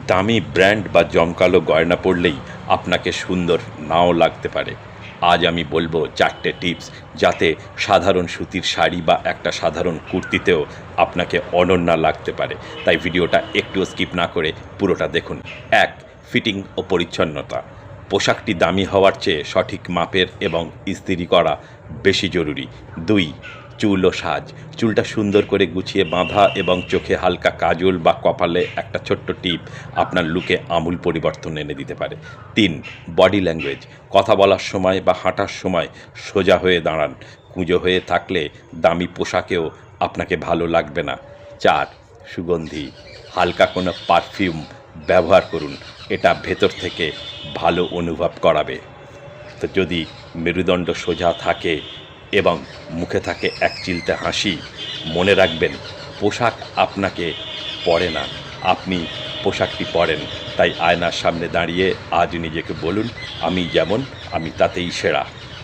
দামি ব্র্যান্ড বা জমকালো গয়না পরলেই আপনাকে সুন্দর নাও লাগতে পারে। আজ আমি বলবো 4টে টিপস, যাতে সাধারণ সুতির শাড়ি বা একটা সাধারণ কুর্তিতেও আপনাকে অনন্যা লাগতে পারে। তাই ভিডিওটা একটুও স্কিপ না করে পুরোটা দেখুন। 1. ফিটিং ও পরিচ্ছন্নতা। পোশাকটি দামি হওয়ার চেয়ে সঠিক মাপের এবং ইস্ত্রি করা বেশি জরুরি। 2. চুল ও সাজ। চুলটা সুন্দর করে গুছিয়ে বাঁধা এবং চোখে হালকা কাজল বা কপালে একটা ছোট্ট টিপ আপনার লুকে আমূল পরিবর্তন এনে দিতে পারে। 3. Body language. কথা বলার সময় বা হাঁটার সময় সোজা হয়ে দাঁড়ান। কুঁজো হয়ে থাকলে দামি পোশাকেও আপনাকে ভালো লাগবে না। 4. সুগন্ধি। হালকা কোনো পারফিউম ব্যবহার করুন, এটা ভেতর থেকে ভালো অনুভব করাবে। তো যদি মেরুদণ্ড সোজা থাকে এবং মুখে থাকে একচিলতে হাসি, মনে রাখবেন পোশাক আপনাকে পরে না, আপনি পোশাকটি পরেন। তাই আয়নার সামনে দাঁড়িয়ে আজ নিজেকে বলুন, আমি যেমন, আমি তাতেই সেরা।